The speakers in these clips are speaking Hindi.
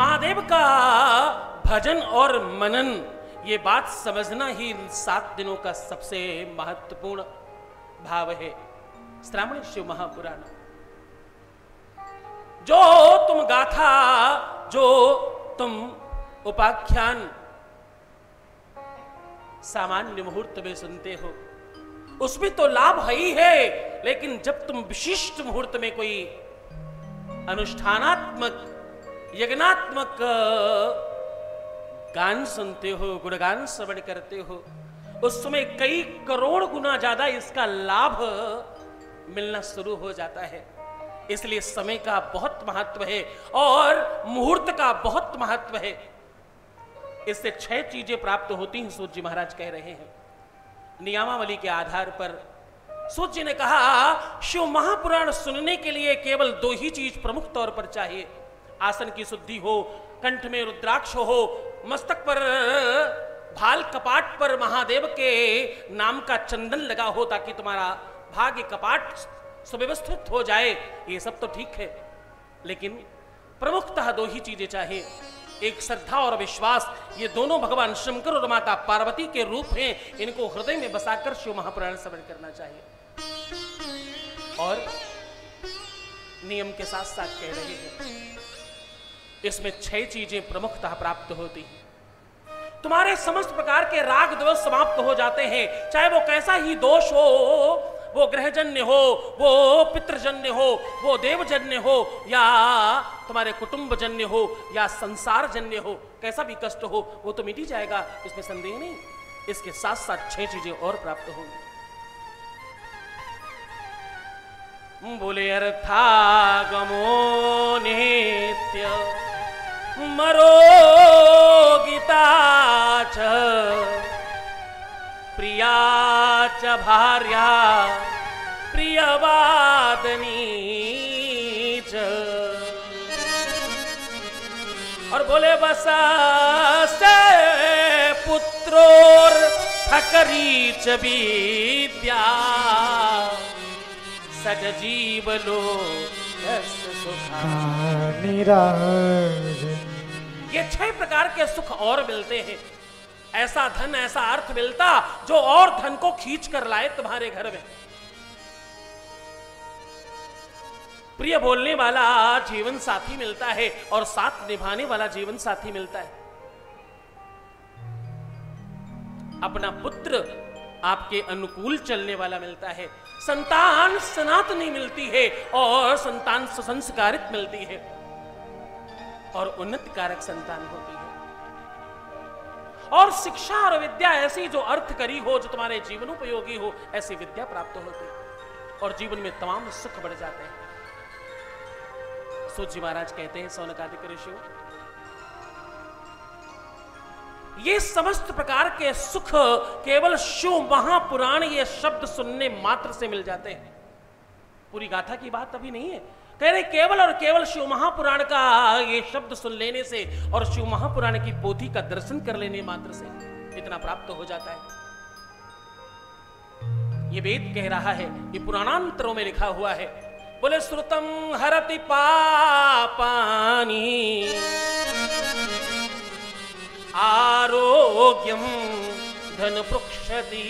महादेव का भजन और मनन, ये बात समझना ही इन 7 दिनों का सबसे महत्वपूर्ण भाव है। श्रावण शिव महापुराण, जो तुम गाथा, जो तुम उपाख्यान सामान्य मुहूर्त में सुनते हो, उसमें तो लाभ है ही है, लेकिन जब तुम विशिष्ट मुहूर्त में कोई अनुष्ठानात्मक यज्ञात्मक गान सुनते हो, गुणगान श्रवण करते हो, उस समय कई करोड़ गुना ज्यादा इसका लाभ मिलना शुरू हो जाता है। इसलिए समय का बहुत महत्व है और मुहूर्त का बहुत महत्व है। इससे 6 चीजें प्राप्त होती हैं, सूत जी महाराज कह रहे हैं। नियमावली के आधार पर सूत जी ने कहा, शिव महापुराण सुनने के लिए केवल 2 ही चीज प्रमुख तौर पर चाहिए। आसन की शुद्धि हो, कंठ में रुद्राक्ष हो, मस्तक पर भाल, कपाट पर महादेव के नाम का चंदन लगा हो, ताकि तुम्हारा भाग्य कपाट सुव्यवस्थित हो जाए। ये सब तो ठीक है, लेकिन प्रमुखतः 2 ही चीजें चाहिए। एक श्रद्धा और विश्वास। ये दोनों भगवान शंकर और माता पार्वती के रूप हैं। इनको हृदय में बसाकर शिव महापुराण श्रवण करना चाहिए। और नियम के साथ साथ कह रहे हैं, इसमें 6 चीजें प्रमुखतः प्राप्त होती हैं। तुम्हारे समस्त प्रकार के राग दोष समाप्त हो जाते हैं, चाहे वो कैसा ही दोष हो, वो ग्रहजन्य हो, वो पितृजन्य हो, वो देवजन्य हो, या तुम्हारे कुटुंबजन्य हो, या संसारजन्य हो, कैसा भी कष्ट हो वो तो मिट ही जाएगा, इसमें संदेह नहीं। इसके साथ साथ 6 चीजें और प्राप्त होंगी। बोले अर्थागमो नित्य मरोगिता च प्रिया च भार्या प्रियवादनी च। और बोले बसस्ते पुत्रोर ठकरी च विद्या सज जीवलो ये 6 प्रकार के सुख और मिलते हैं। ऐसा धन, ऐसा अर्थ मिलता जो और धन को खींच कर लाए तुम्हारे घर में। प्रिय बोलने वाला जीवन साथी मिलता है और साथ निभाने वाला जीवन साथी मिलता है। अपना पुत्र आपके अनुकूल चलने वाला मिलता है। संतान सनातनी मिलती है और संतान सुसंस्कारित मिलती है और उन्नति कारक संतान होती है। और शिक्षा और विद्या ऐसी जो अर्थ करी हो, जो तुम्हारे जीवन उपयोगी हो, ऐसी विद्या प्राप्त होती है और जीवन में तमाम सुख बढ़ जाते हैं। सूत जी महाराज कहते हैं, सौनकादिक ऋषियों, ये समस्त प्रकार के सुख केवल शिव महापुराण ये शब्द सुनने मात्र से मिल जाते हैं। पूरी गाथा की बात अभी नहीं है, कह रहे केवल और केवल शिव महापुराण का ये शब्द सुन लेने से और शिव महापुराण की पोथी का दर्शन कर लेने मात्र से इतना प्राप्त हो जाता है। ये वेद कह रहा है, ये पुराणांतरों में लिखा हुआ है। बोले श्रुतम हरति पापानि आरोग्यम धन पृक्षति।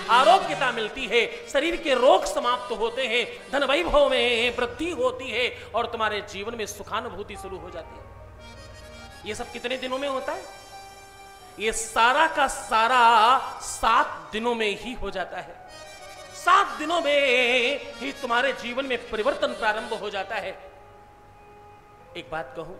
आरोग्यता मिलती है, शरीर के रोग समाप्त होते हैं, धन वैभव में वृद्धि होती है और तुम्हारे जीवन में सुखानुभूति शुरू हो जाती है। ये सब कितने दिनों में होता है? ये सारा का सारा 7 दिनों में ही हो जाता है। 7 दिनों में ही तुम्हारे जीवन में परिवर्तन प्रारंभ हो जाता है। एक बात कहूं,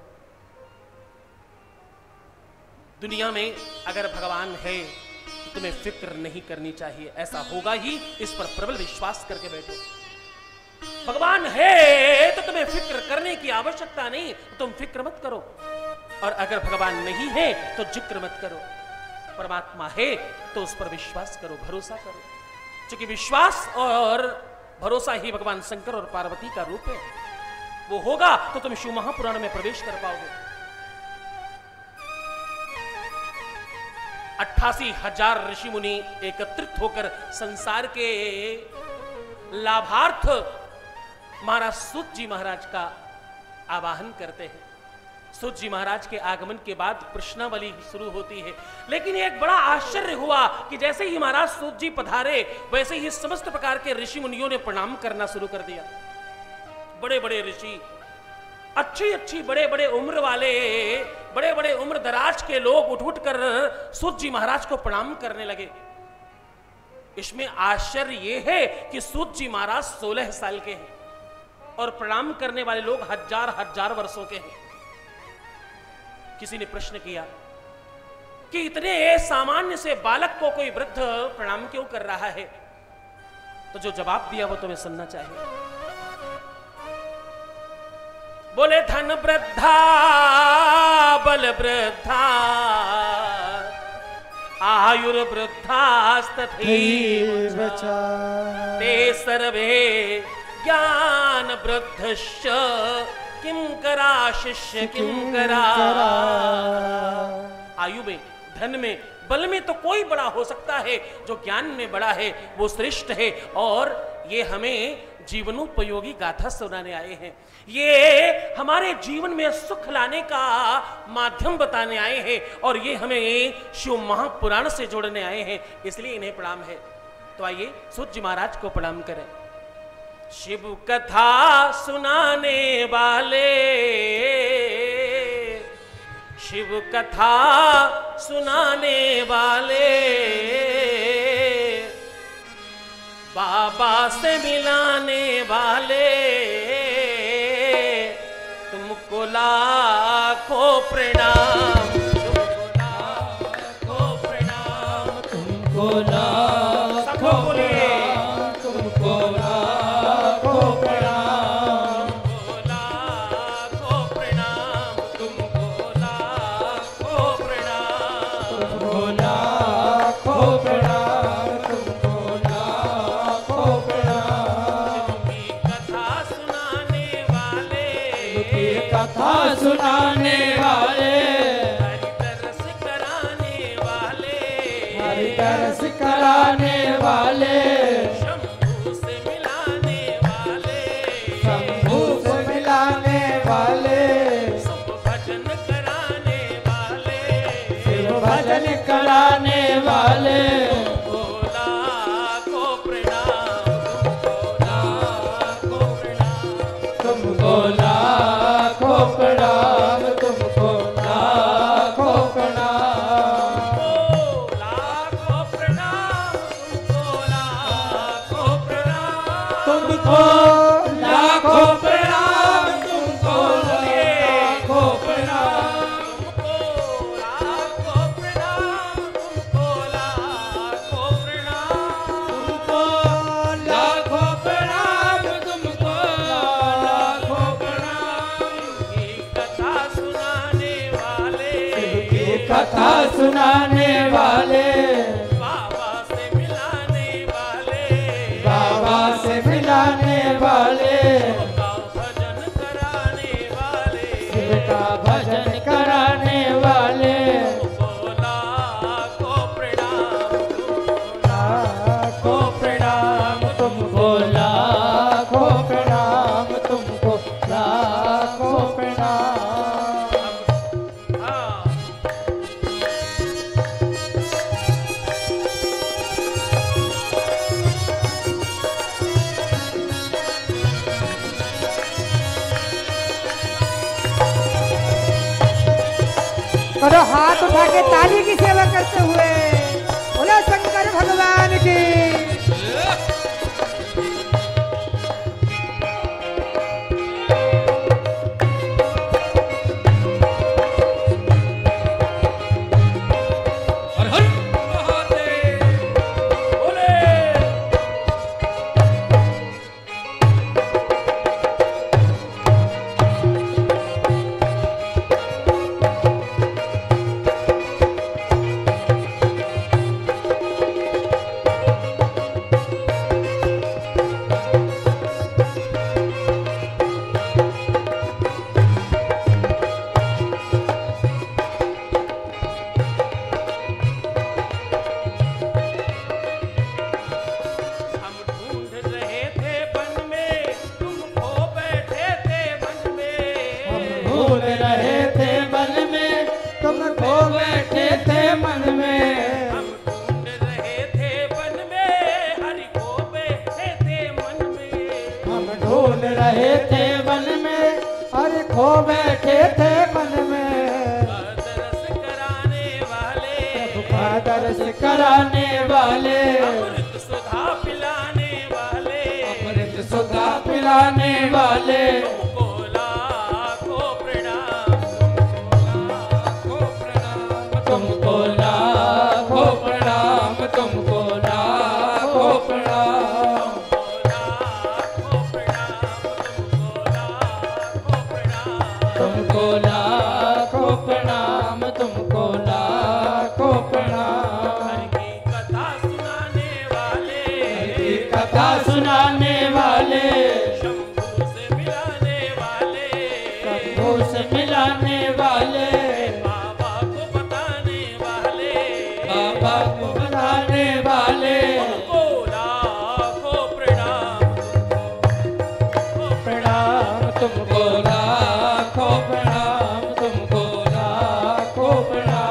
दुनिया में अगर भगवान है तो तुम्हें फिक्र नहीं करनी चाहिए। ऐसा होगा ही, इस पर प्रबल विश्वास करके बैठो। भगवान है तो तुम्हें फिक्र करने की आवश्यकता नहीं, तुम फिक्र मत करो। और अगर भगवान नहीं है तो जिक्र मत करो। परमात्मा है तो उस पर विश्वास करो, भरोसा करो, क्योंकि विश्वास और भरोसा ही भगवान शंकर और पार्वती का रूप है। वो होगा तो तुम शिव महापुराण में प्रवेश कर पाओगे। 88,000 ऋषि मुनि एकत्रित होकर संसार के लाभार्थ महाराज सूत जी महाराज का आवाहन करते हैं। सूत जी महाराज के आगमन के बाद प्रश्नावली शुरू होती है। लेकिन एक बड़ा आश्चर्य हुआ कि जैसे ही महाराज सूत जी पधारे वैसे ही समस्त प्रकार के ऋषि मुनियों ने प्रणाम करना शुरू कर दिया। बड़े बड़े ऋषि, अच्छी अच्छी बड़े बड़े उम्र वाले, बड़े बड़े उम्र दराज के लोग उठ उठ कर सूत जी महाराज को प्रणाम करने लगे। इसमें आश्चर्य यह है कि सूत जी महाराज 16 साल के हैं और प्रणाम करने वाले लोग हजार हजार वर्षों के हैं। किसी ने प्रश्न किया कि इतने सामान्य से बालक को कोई वृद्ध प्रणाम क्यों कर रहा है? तो जो जवाब दिया वो तुम्हें सुनना चाहिए। बोले धन वृद्धा बल वृद्धा आयुर्वृद्धास्तथैव ते सर्वे ज्ञान वृद्धश्च किम करा शिष्य किम करा। आयु में, धन में, बल में तो कोई बड़ा हो सकता है, जो ज्ञान में बड़ा है वो श्रेष्ठ है। और ये हमें जीवनोपयोगी गाथा सुनाने आए हैं, ये हमारे जीवन में सुख लाने का माध्यम बताने आए हैं और ये हमें शिव महापुराण से जोड़ने आए हैं, इसलिए इन्हें प्रणाम है। तो आइए सूत जी महाराज को प्रणाम करें। शिव कथा सुनाने वाले, शिव कथा सुनाने वाले, बाबा से मिलाने वाले, तुमको लाखों प्रणाम, तुमको लाखों प्रणाम, तुमको लाखों प्रणाम, तुमको लाखों प्रणाम, तुमको लाखों प्रणाम, तुमको लाखों प्रणाम, तुमको लाखों प्रणाम, तुमको लाखों प्रणाम। की कथा सुनाने वाले, की कथा सुनाने वाले, हरि तरस कराने वाले, हरि तरस कराने वाले, शंभू से मिलाने वाले, शंभू से मिलाने वाले, शिव भजन कराने वाले, शिव भजन कराने वाले, तुमको लाखों प्रणाम, तुमको लाखों प्रणाम, तुमको लाखों प्रणाम, तुमको लाखों प्रणाम, लाखों प्रणाम, तुमको लाखों प्रणाम, तुमको लाखों प्रणाम, तुमको लाखों प्रणाम, तुमको लाखों प्रणाम, तुमको लाखों प्रणाम, तुमको लाखों प्रणाम। की कथा सुनाने वाले, की कथा सुनाने वाले, बाबा से मिलाने वाले, बाबा से मिलाने वाले, शिव का भजन कराने वाले, शिव का भजन कराने वाले, तुमको लाखों प्रणाम, तुमको लाखों प्रणाम, तुमको लाखों प्रणाम, तुमको लाखों प्रणाम। हाँ, करो हाथ उठा के ताली की सेवा करते हुए बोले शंकर भगवान की। हर हर महादेव बोले। बैठे थे मन में दरस कराने वाले, का दर्श कराने वाले, अमृत सुधा पिलाने वाले, अमृत सुधा पिलाने वाले, तुमको लाखों प्रणाम, तुमको लाखों प्रणाम, तुमको लाखों प्रणाम, तुमको लाखों प्रणाम, तुमको लाखों प्रणाम। हर की कथा सुनाने वाले, कथा सुनाने वाले, शंभू से मिलाने वाले, शंभू से मिलाने वाले, बाबा को बताने वाले, बाबा को बताने वाले, तुमको लाखों प्रणाम, प्रणाम तुमको लाखों प्रणाम, तुमको लाखों प्रणाम।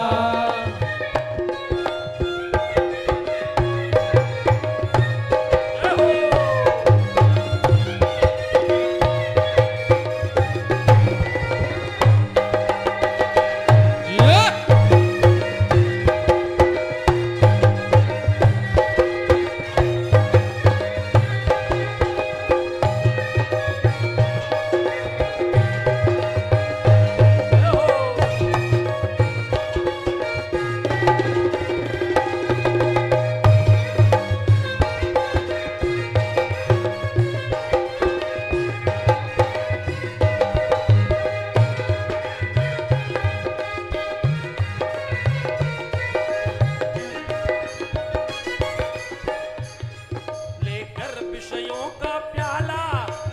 लेकर विषयों का प्याला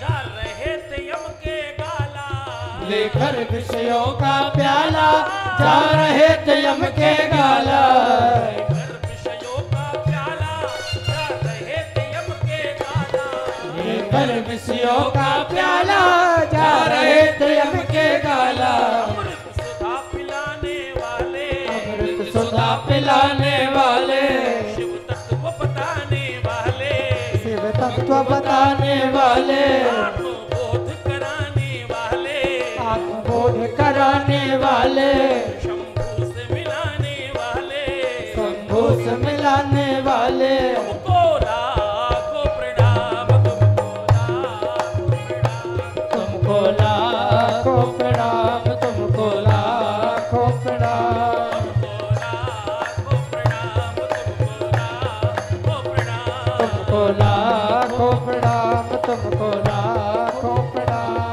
जा रहे थे यम के गाला, लेकर विषयों का प्याला जा रहे थे यम के गाला, लेकर विषयों का प्याला जा रहे थे यम के गाला, लेकर विषयों का प्याला जा रहे थे यम के गाला, अमृत सुधा पिलाने वाले, अमृत सुधा पिलाने वाले, शिव तत्व बताने वाले, शिव तत्व बताने वाले, आत्मबोध कराने वाले, आत्मबोध कराने वाले, शंभू से मिलाने वाले, शंभू से मिलाने वाले, तुमको लाखों प्रणाम, तुमको लाखों प्रणाम, तुमको लाखों प्रणाम, तुमको लाखों प्रणाम, तुमको लाखों प्रणाम, तुमको लाखों प्रणाम,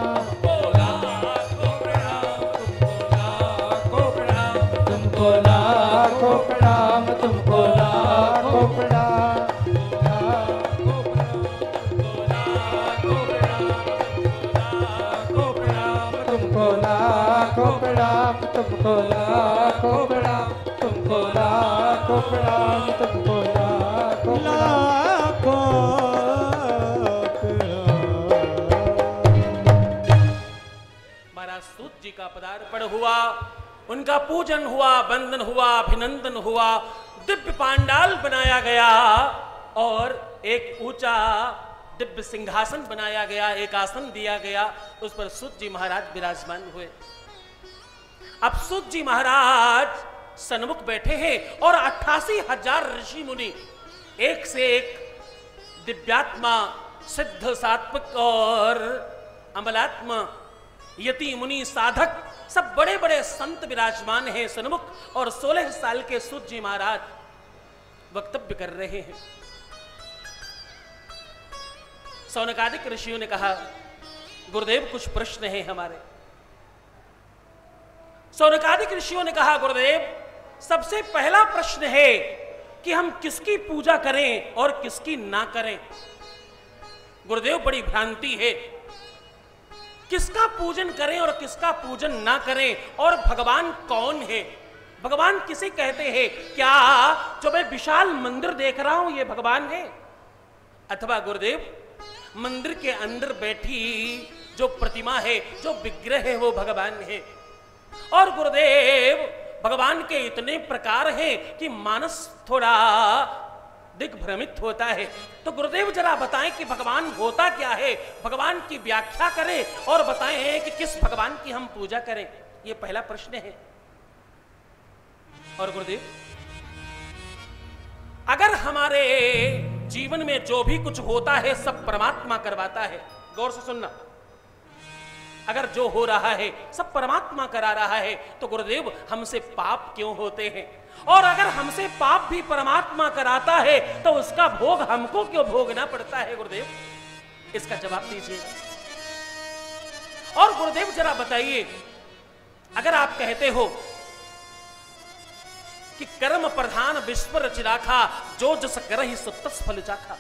तुमको लाखों प्रणाम, तुमको लाखों प्रणाम, तुमको लाखों प्रणाम, तुमको लाखों प्रणाम, तुमको लाखों महाराज सूत जी का पदार्पण हुआ, उनका पूजन हुआ, बंदन हुआ, अभिनंदन हुआ, दिव्य पांडाल बनाया गया और एक ऊंचा दिव्य सिंहासन बनाया गया, एक आसन दिया गया, उस पर सूत जी महाराज विराजमान हुए। अब सूत जी महाराज सन्मुख बैठे हैं और 88,000 ऋषि मुनि एक से एक दिव्यात्मा, सिद्ध, सात्विक और अमलात्मा, यति, मुनि, साधक, सब बड़े बड़े संत विराजमान हैं सन्मुख और 16 साल के सूत जी महाराज वक्तव्य कर रहे हैं। सौनकादिक ऋषियों ने कहा, गुरुदेव कुछ प्रश्न हैं हमारे। सौनकादिक ऋषियों ने कहा, गुरुदेव सबसे पहला प्रश्न है कि हम किसकी पूजा करें और किसकी ना करें। गुरुदेव बड़ी भ्रांति है, किसका पूजन करें और किसका पूजन ना करें, और भगवान कौन है, भगवान किसे कहते हैं। क्या जो मैं विशाल मंदिर देख रहा हूं ये भगवान है, अथवा गुरुदेव मंदिर के अंदर बैठी जो प्रतिमा है, जो विग्रह है, वो भगवान है। और गुरुदेव भगवान के इतने प्रकार हैं कि मानस थोड़ा दिग्भ्रमित होता है। तो गुरुदेव जरा बताएं कि भगवान होता क्या है, भगवान की व्याख्या करें और बताएं कि किस भगवान की हम पूजा करें। ये पहला प्रश्न है। और गुरुदेव, अगर हमारे जीवन में जो भी कुछ होता है सब परमात्मा करवाता है, गौर से सुनना, अगर जो हो रहा है सब परमात्मा करा रहा है तो गुरुदेव हमसे पाप क्यों होते हैं? और अगर हमसे पाप भी परमात्मा कराता है तो उसका भोग हमको क्यों भोगना पड़ता है? गुरुदेव इसका जवाब दीजिए। और गुरुदेव जरा बताइए, अगर आप कहते हो कि कर्म प्रधान विश्व रचि राखा, जो जस करहि सो तस फल चाखा,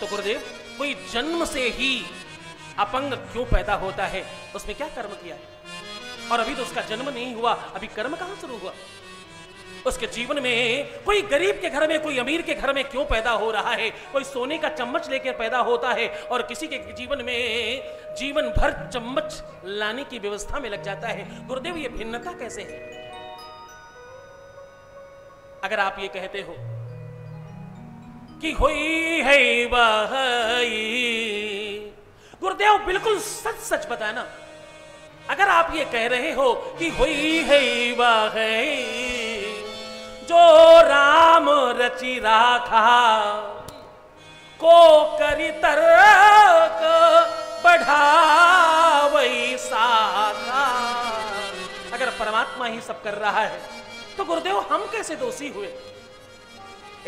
तो गुरुदेव कोई जन्म से ही अपंग क्यों पैदा होता है? उसमें क्या कर्म किया है? और अभी तो उसका जन्म नहीं हुआ, अभी कर्म कहां शुरू हुआ? उसके जीवन में कोई गरीब के घर में, कोई अमीर के घर में क्यों पैदा हो रहा है? कोई सोने का चम्मच लेकर पैदा होता है और किसी के जीवन में जीवन भर चम्मच लाने की व्यवस्था में लग जाता है। गुरुदेव ये भिन्नता कैसे है? अगर आप ये कहते हो कि होई है वही, गुरुदेव बिल्कुल सच सच बताना। अगर आप ये कह रहे हो कि हुई है वह जो राम रचि राखा, को करी तर्क बढ़ावई साखा, अगर परमात्मा ही सब कर रहा है तो गुरुदेव हम कैसे दोषी हुए?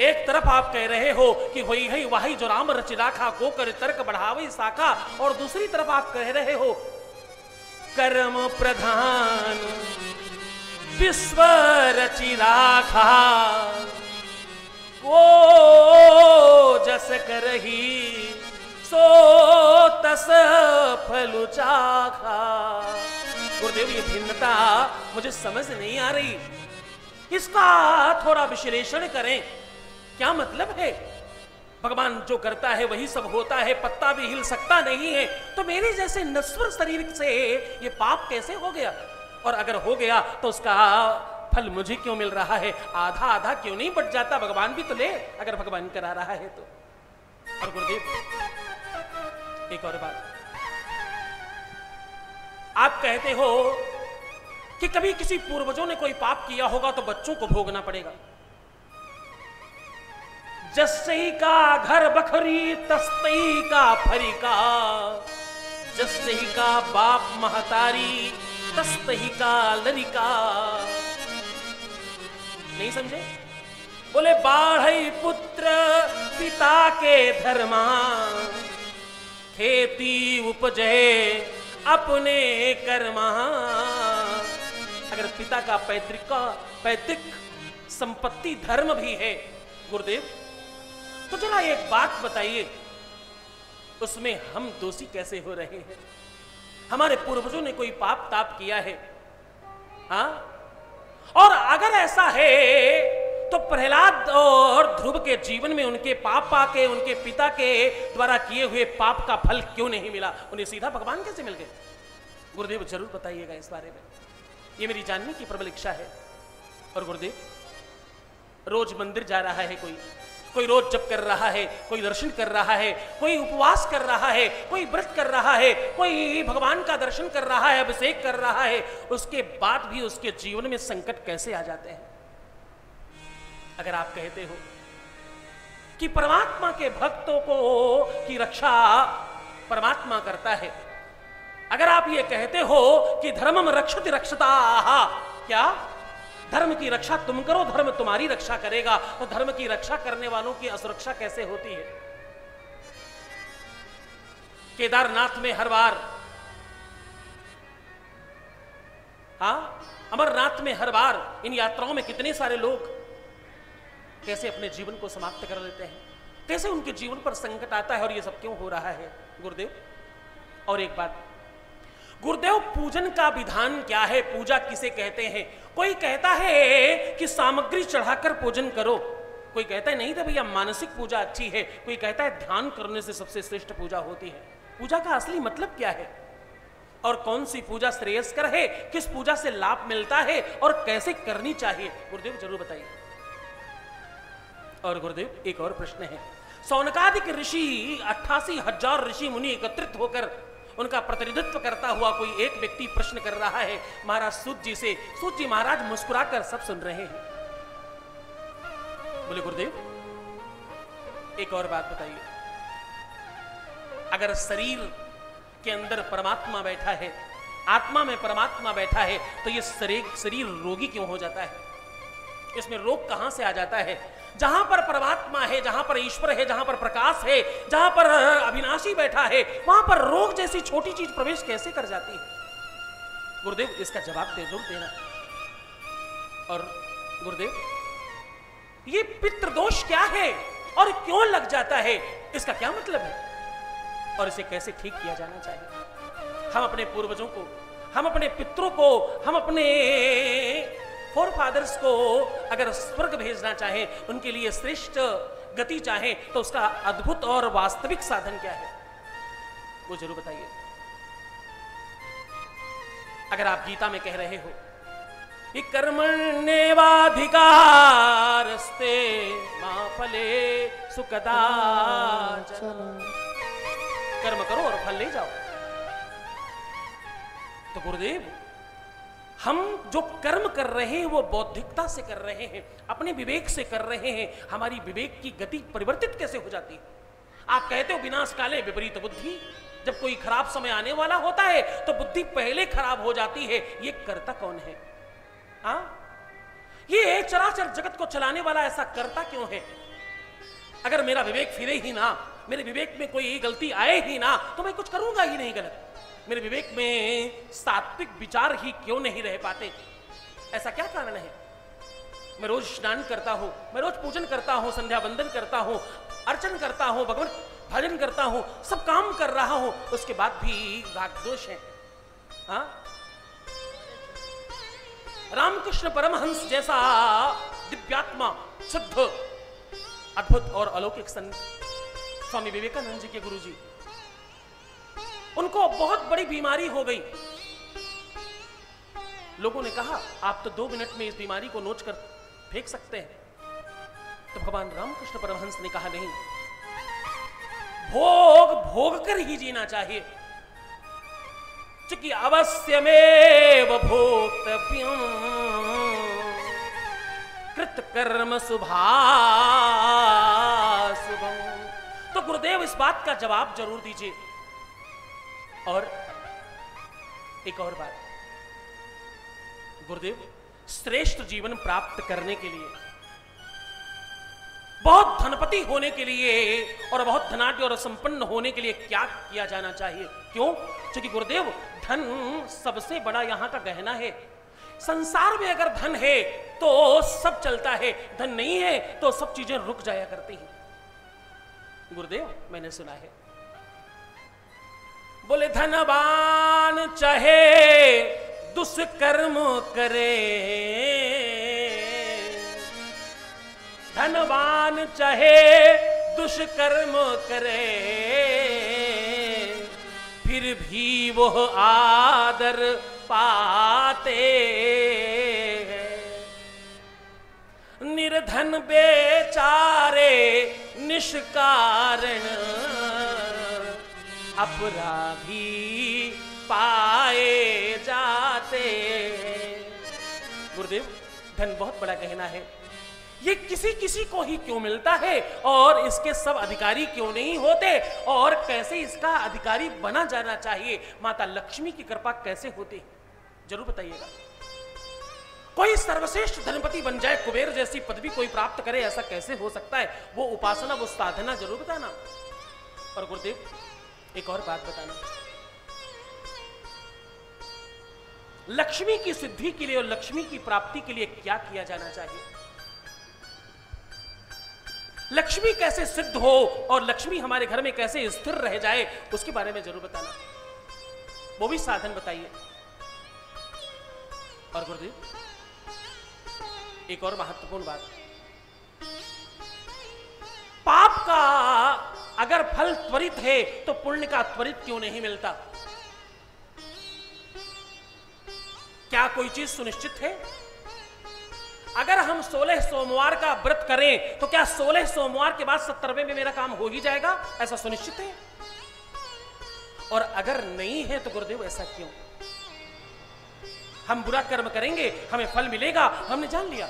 एक तरफ आप कह रहे हो कि हुई है वही जो राम रचि राखा, को कर तर्क बढ़ावई साखा, और दूसरी तरफ आप कह रहे हो कर्म प्रधान विश्व रचि राखा, को जस करही सो तस फल चाखा। गुरुदेव ये भिन्नता मुझे समझ नहीं आ रही, इसका थोड़ा विश्लेषण करें। क्या मतलब है? भगवान जो करता है वही सब होता है, पत्ता भी हिल सकता नहीं है, तो मेरे जैसे नश्वर शरीर से ये पाप कैसे हो गया? और अगर हो गया तो उसका फल मुझे क्यों मिल रहा है? आधा आधा क्यों नहीं बट जाता? भगवान भी तो ले, अगर भगवान करा रहा है तो। और गुरुदेव एक और बात, आप कहते हो कि कभी किसी पूर्वजों ने कोई पाप किया होगा तो बच्चों को भोगना पड़ेगा। जस्सई का घर बखरी तस्तई का फरीका, जस्सई का बाप महतारी तस्तई का ललिका। नहीं समझे? बोले बाढ़ई पुत्र पिता के धर्मा, खेती उपजे अपने कर्मा। अगर पिता का पैतृक संपत्ति धर्म भी है गुरुदेव, तो जरा एक बात बताइए, उसमें हम दोषी कैसे हो रहे हैं? हमारे पूर्वजों ने कोई पाप ताप किया है? हाँ? और अगर ऐसा है तो प्रहलाद और ध्रुव के जीवन में उनके पापा के, उनके पिता के द्वारा किए हुए पाप का फल क्यों नहीं मिला? उन्हें सीधा भगवान कैसे मिल गए? गुरुदेव जरूर बताइएगा इस बारे में, ये मेरी जानने की प्रबल इच्छा है। और गुरुदेव, रोज मंदिर जा रहा है कोई रोज जप कर रहा है, कोई दर्शन कर रहा है, कोई उपवास कर रहा है, कोई व्रत कर रहा है, कोई भगवान का दर्शन कर रहा है, अभिषेक कर रहा है, उसके बाद भी उसके जीवन में संकट कैसे आ जाते हैं? अगर आप कहते हो कि परमात्मा के भक्तों को की रक्षा परमात्मा करता है, अगर आप ये कहते हो कि धर्मम रक्षति रक्षताः, क्या धर्म की रक्षा तुम करो, धर्म तुम्हारी रक्षा करेगा, तो धर्म की रक्षा करने वालों की असुरक्षा कैसे होती है? केदारनाथ में हर बार, हाँ, अमरनाथ में हर बार इन यात्राओं में कितने सारे लोग कैसे अपने जीवन को समाप्त कर लेते हैं, कैसे उनके जीवन पर संकट आता है, और ये सब क्यों हो रहा है गुरुदेव? और एक बात गुरुदेव, पूजन का विधान क्या है? पूजा किसे कहते हैं? कोई कहता है कि सामग्री चढ़ाकर पूजन करो, कोई कहता है नहीं तो भैया मानसिक पूजा अच्छी है, कोई कहता है ध्यान करने से सबसे श्रेष्ठ पूजा होती है। पूजा का असली मतलब क्या है और कौन सी पूजा श्रेयस्कर है, किस पूजा से लाभ मिलता है और कैसे करनी चाहिए? गुरुदेव जरूर बताइए। और गुरुदेव एक और प्रश्न है। सौनकादिक ऋषि 88,000 ऋषि मुनि एकत्रित होकर उनका प्रतिनिधित्व करता हुआ कोई एक व्यक्ति प्रश्न कर रहा है महाराज सूत जी से। सूत जी महाराज मुस्कुराकर सब सुन रहे हैं। बोले गुरुदेव एक और बात बताइए, अगर शरीर के अंदर परमात्मा बैठा है, आत्मा में परमात्मा बैठा है, तो ये शरीर रोगी क्यों हो जाता है? इसमें रोग कहां से आ जाता है? जहां पर परमात्मा है, जहां पर ईश्वर है, जहां पर प्रकाश है, जहां पर अविनाशी बैठा है, वहां पर रोग जैसी छोटी चीज प्रवेश कैसे कर जाती है? गुरुदेव इसका जवाब जरूर देना। और गुरुदेव ये पितृदोष क्या है और क्यों लग जाता है, इसका क्या मतलब है और इसे कैसे ठीक किया जाना चाहिए? हम अपने पूर्वजों को, हम अपने पितरों को, हम अपने फोर फादर्स को अगर स्वर्ग भेजना चाहें, उनके लिए श्रेष्ठ गति चाहें, तो उसका अद्भुत और वास्तविक साधन क्या है वो जरूर बताइए। अगर आप गीता में कह रहे हो कि कर्मण्येवाधिकारस्ते मा फले सुकदाचन, कर्म करो और फल ले जाओ, तो गुरुदेव हम जो कर्म कर रहे हैं वो बौद्धिकता से कर रहे हैं, अपने विवेक से कर रहे हैं। हमारी विवेक की गति परिवर्तित कैसे हो जाती है? आप कहते हो विनाश काले विपरीत बुद्धि, जब कोई खराब समय आने वाला होता है तो बुद्धि पहले खराब हो जाती है। ये कर्ता कौन है? ये चराचर जगत को चलाने वाला ऐसा कर्ता क्यों है? अगर मेरा विवेक फिरे ही ना, मेरे विवेक में कोई गलती आए ही ना, तो मैं कुछ करूंगा ही नहीं गलत। मेरे विवेक में सात्विक विचार ही क्यों नहीं रह पाते? ऐसा क्या कारण है? मैं रोज स्नान करता हूं, मैं रोज पूजन करता हूं, संध्या वंदन करता हूं, अर्चन करता हूं, भगवान भजन करता हूं, सब काम कर रहा हूं, उसके बाद भी राग दोष है। रामकृष्ण परमहंस जैसा दिव्यात्मा, शुद्ध, अद्भुत और अलौकिक संत स्वामी विवेकानंद जी के गुरु जी, उनको बहुत बड़ी बीमारी हो गई। लोगों ने कहा आप तो 2 मिनट में इस बीमारी को नोच कर फेंक सकते हैं। तो भगवान रामकृष्ण परमहंस ने कहा नहीं, भोग कर ही जीना चाहिए, क्योंकि अवश्यमेव भोक्तव्यम् कृत कर्म शुभाशुभम्। तो गुरुदेव इस बात का जवाब जरूर दीजिए। और एक और बात, गुरुदेव श्रेष्ठ जीवन प्राप्त करने के लिए, बहुत धनपति होने के लिए और बहुत धनाढ्य और संपन्न होने के लिए क्या किया जाना चाहिए? क्यों? क्योंकि गुरुदेव धन सबसे बड़ा यहां का गहना है। संसार में अगर धन है तो सब चलता है, धन नहीं है तो सब चीजें रुक जाया करती हैं। गुरुदेव मैंने सुना है, बोले धनवान चाहे दुष्कर्म करे, धनवान चाहे दुष्कर्म करे, फिर भी वो आदर पाते हैं। निर्धन बेचारे निष्कारण अपराधी पाए जाते हैं। गुरुदेव धन बहुत बड़ा गहना है, ये किसी किसी को ही क्यों मिलता है और इसके सब अधिकारी क्यों नहीं होते, और कैसे इसका अधिकारी बना जाना चाहिए? माता लक्ष्मी की कृपा कैसे होती, जरूर बताइएगा। कोई सर्वश्रेष्ठ धनपति बन जाए, कुबेर जैसी पदवी कोई प्राप्त करे, ऐसा कैसे हो सकता है? वो उपासना, वो साधना जरूर बताना। और गुरुदेव एक और बात बताना, लक्ष्मी की सिद्धि के लिए और लक्ष्मी की प्राप्ति के लिए क्या किया जाना चाहिए? लक्ष्मी कैसे सिद्ध हो और लक्ष्मी हमारे घर में कैसे स्थिर रह जाए, उसके बारे में जरूर बताना, वो भी साधन बताइए। और गुरुदेव एक और महत्वपूर्ण बात, पाप का अगर फल त्वरित है तो पुण्य का त्वरित क्यों नहीं मिलता? क्या कोई चीज सुनिश्चित है? अगर हम 16 सोमवार का व्रत करें तो क्या 16 सोमवार के बाद 70वें में मेरा काम हो ही जाएगा? ऐसा सुनिश्चित है? और अगर नहीं है तो गुरुदेव ऐसा क्यों? हम बुरा कर्म करेंगे हमें फल मिलेगा, हमने जान लिया।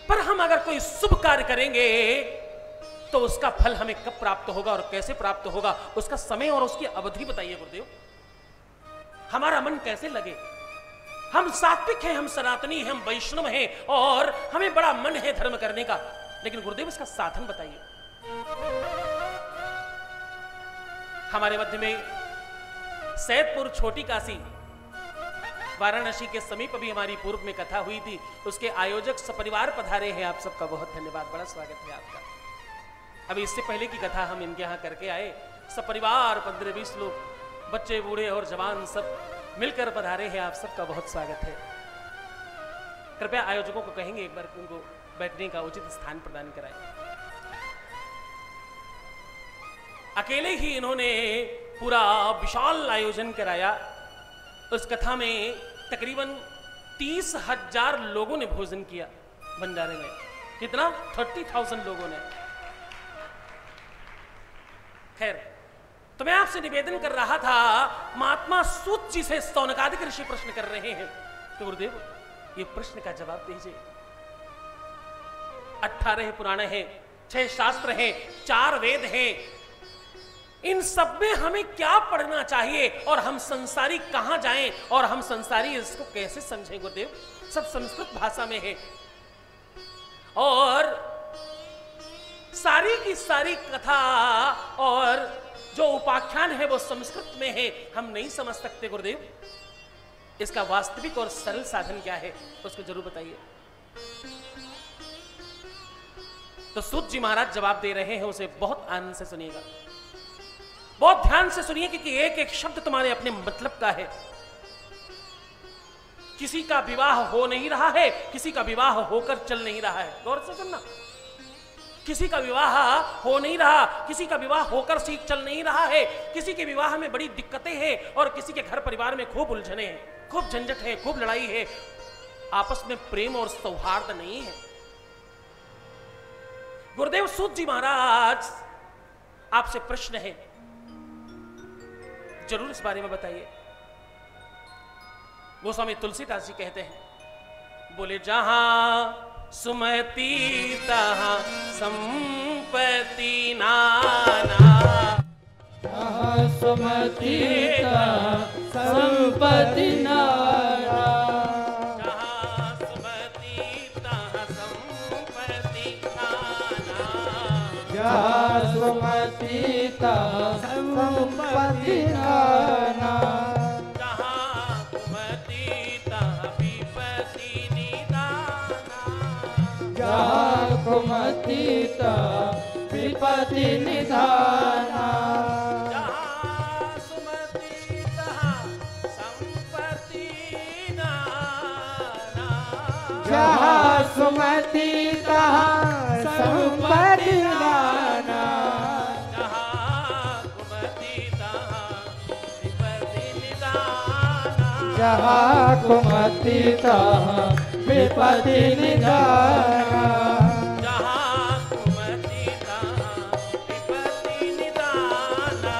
पर हम अगर कोई शुभ कार्य करेंगे तो उसका फल हमें कब प्राप्त होगा और कैसे प्राप्त होगा, उसका समय और उसकी अवधि बताइए गुरुदेव। हमारा मन कैसे लगे? हम सात्विक हैं, हम सनातनी हैं, हम वैष्णव हैं और हमें बड़ा मन है धर्म करने का, लेकिन गुरुदेव इसका साधन बताइए। हमारे मध्य में सैदपुर छोटी काशी वाराणसी के समीप अभी हमारी पूर्व में कथा हुई थी, उसके आयोजक सपरिवार पधारे हैं। आप सबका बहुत धन्यवाद, बड़ा स्वागत है आपका। अभी इससे पहले की कथा हम इनके यहाँ करके आए, सपरिवार 15-20 लोग, बच्चे बूढ़े और जवान सब मिलकर पधारे हैं। आप सबका बहुत स्वागत है। कृपया आयोजकों को कहेंगे एक बार उनको बैठने का उचित स्थान प्रदान कराएं। अकेले ही इन्होंने पूरा विशाल आयोजन कराया। उस कथा में तकरीबन 30,000 लोगों ने भोजन किया भंडारे में। कितना? 30,000 लोगों ने। खैर, तो मैं आपसे निवेदन कर रहा था, महात्मा सूत जी से सौनकादिक ऋषि प्रश्न कर रहे हैं तो गुरुदेव ये प्रश्न का जवाब दीजिए। 18 पुराण हैं, 6 शास्त्र हैं, 4 वेद हैं, इन सब में हमें क्या पढ़ना चाहिए और हम संसारी कहां जाएं और हम संसारी इसको कैसे समझें गुरुदेव? सब संस्कृत भाषा में है और सारी की सारी कथा और जो उपाख्यान है वो संस्कृत में है, हम नहीं समझ सकते गुरुदेव। इसका वास्तविक और सरल साधन क्या है उसको जरूर बताइए। तो सूत जी महाराज जवाब दे रहे हैं, उसे बहुत आनंद से सुनिएगा, बहुत ध्यान से सुनिए, क्योंकि एक एक शब्द तुम्हारे अपने मतलब का है। किसी का विवाह हो नहीं रहा है, किसी का विवाह होकर चल नहीं रहा है, गौर से सुनना। किसी का विवाह हो नहीं रहा, किसी का विवाह होकर सीख चल नहीं रहा है, किसी के विवाह में बड़ी दिक्कतें हैं और किसी के घर परिवार में खूब उलझने हैं, खूब झंझट है, खूब लड़ाई है, आपस में प्रेम और सौहार्द नहीं है। गुरुदेव सूत जी महाराज आपसे प्रश्न है, जरूर इस बारे में बताइए। गोस्वामी तुलसीदास जी कहते हैं, बोले जहां सुमति तहां संपत्ति नाना, जहां सुमति तहां संपत्ति नाना, जहां सुमति तहां संपत्ति नाना, जहां सुमति तहां संपत्ति नाना, जहां कुमति तहां विपत्ति निदाना, जहां कुमति तहां विपत्ति निधाना, जहां सुमति तहां संपत्ति नाना, जहां सुमति तहां संपत्ति नाना, जहां कुमति तहां विपत्ति निदाना, जहां कुमति तहां विपत्ति निधाना, जहां कुमति तहां विपत्ति निदाना,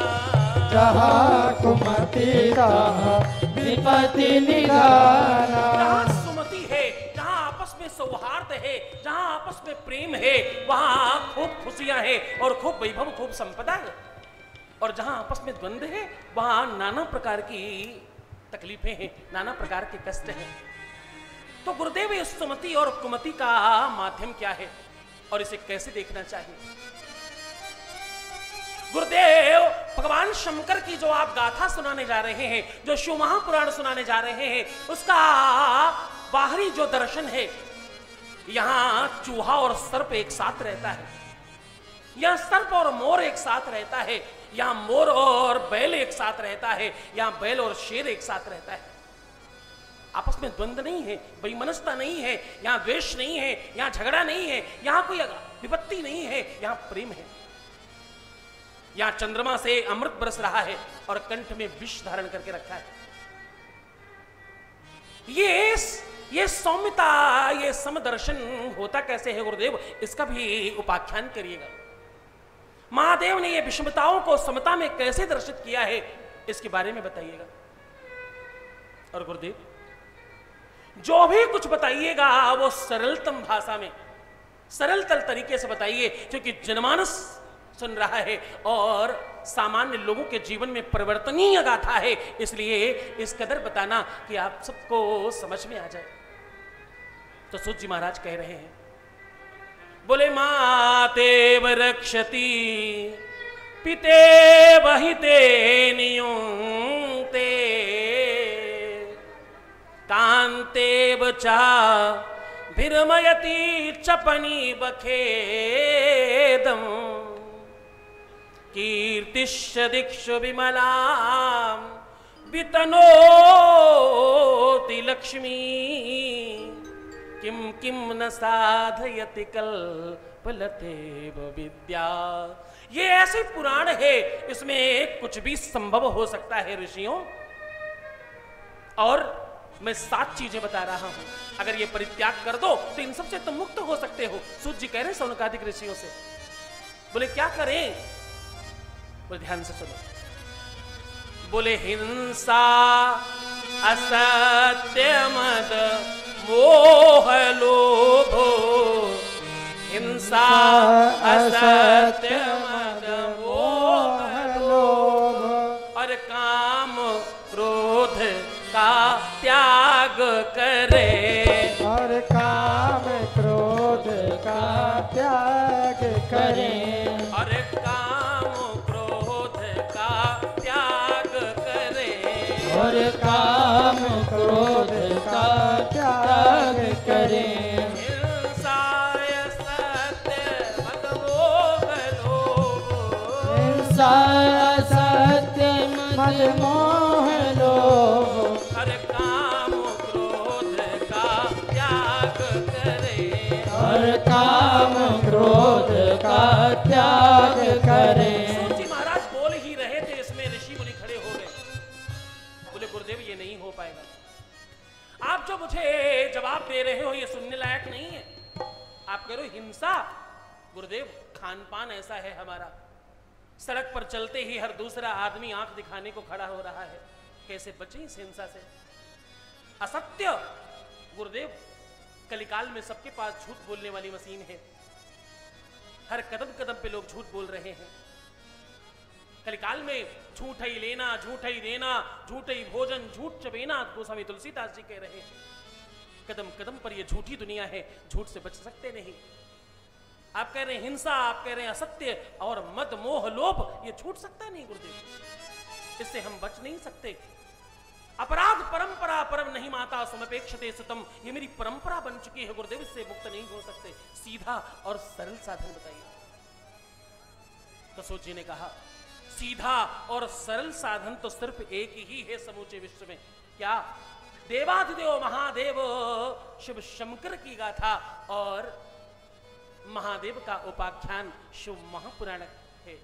जहां कुमति तहां विपत्ति निधाना, जहां सुमति है, जहां आपस में सौहार्द है, जहां आपस में प्रेम है, वहां खूब खुशियां हैं और खूब वैभव, खूब संपदा है। और जहां आपस में द्वंद्व है, वहां नाना प्रकार की तकलीफें हैं, नाना प्रकार के कष्ट हैं। तो गुरुदेव इस सुमति और कुमति का माध्यम क्या है और इसे कैसे देखना चाहिए? गुरुदेव भगवान शंकर की जो आप गाथा सुनाने जा रहे हैं, जो शिव महापुराण सुनाने जा रहे हैं, उसका बाहरी जो दर्शन है, यहां चूहा और सर्प एक साथ रहता है, यहां सर्प और मोर एक साथ रहता है, यहां मोर और बैल एक साथ रहता है, यहां बैल और शेर एक साथ रहता है। आपस में द्वंद्व नहीं है, वैमनस्यता नहीं है, यहां द्वेष नहीं है, यहां झगड़ा नहीं है, यहां कोई विपत्ति नहीं है, यहां प्रेम है। यहां चंद्रमा से अमृत बरस रहा है और कंठ में विष धारण करके रखा है। ये ये सौम्यता, ये समदर्शन होता कैसे है गुरुदेव, इसका भी उपाख्यान करिएगा। महादेव ने ये विषमताओं को समता में कैसे दर्शित किया है, इसके बारे में बताइएगा। और गुरुदेव जो भी कुछ बताइएगा वो सरलतम भाषा में, सरलतल तरीके से बताइए, क्योंकि जनमानस सुन रहा है और सामान्य लोगों के जीवन में परिवर्तनीय गाथा है, इसलिए इस कदर बताना कि आप सबको समझ में आ जाए। तो सूत जी महाराज कह रहे हैं, बोले मातेव रक्षति पिते वहिते नियुंक्ते कांतेव चा विरमयति चपनी बखेदम कीर्तिश्च दिक्षु विमलां वितनोति लक्ष्मी किम किम न साधयति कल्पलतेव विद्या। ये ऐसे पुराण है, इसमें कुछ भी संभव हो सकता है ऋषियों। और मैं 7 चीजें बता रहा हूं, अगर ये परित्याग कर दो तो इन सबसे तुम मुक्त हो सकते हो। सूत जी कह रहे सौनकादिक ऋषियों से, बोले क्या करें, बोले ध्यान से सुनो। बोले हिंसा असत्य मद मोह लोभ, हिंसा असत्य मद मोह लोभ और काम क्रोध का त्याग करे, और काम क्रोध का त्याग करें, और काम क्रोध का त्याग करे, और काम क्रोध का त्याग करें। हिंसा सत्य मद मोह लोभ, हिंसा सत्य मद मोह लोभ, हर काम क्रोध का त्याग करे, और काम क्रोध का त्याग करें। सूत जी महाराज बोल ही रहे थे, इसमें ऋषि मुनि खड़े हो गए। बोले गुरुदेव ये नहीं हो पाएगा, आप जो मुझे जवाब दे रहे हो ये सुनने लायक नहीं है। आप कह रहे हो हिंसा, गुरुदेव खान पान ऐसा है हमारा, सड़क पर चलते ही हर दूसरा आदमी आंख दिखाने को खड़ा हो रहा है, कैसे बचे इस हिंसा से। असत्य, गुरुदेव कलिकाल में सबके पास झूठ बोलने वाली मशीन है, हर कदम कदम पे लोग झूठ बोल रहे हैं। कलिकाल में झूठ ही लेना, झूठ ही देना, झूठ ही भोजन, झूठ चबेना, गोस्वामी तुलसीदास जी कह रहे हैं। कदम कदम पर ये झूठी दुनिया है, झूठ से बच सकते नहीं। आप कह रहे हैं हिंसा, आप कह रहे हैं असत्य और मद मोह लोभ, ये छूट सकता नहीं गुरुदेव, इससे हम बच नहीं सकते। अपराध परंपरा परम नहीं माता समपेक्षते सुतम, ये मेरी परंपरा बन चुकी है गुरुदेव, इससे मुक्त नहीं हो सकते। सीधा और सरल साधन बताइए। तो सूत जी ने कहा सीधा और सरल साधन तो सिर्फ एक ही है समूचे विश्व में। क्या? देवाधिदेव महादेव शिव शंकर की गाथा और महादेव का उपाख्यान शिव महापुराण है।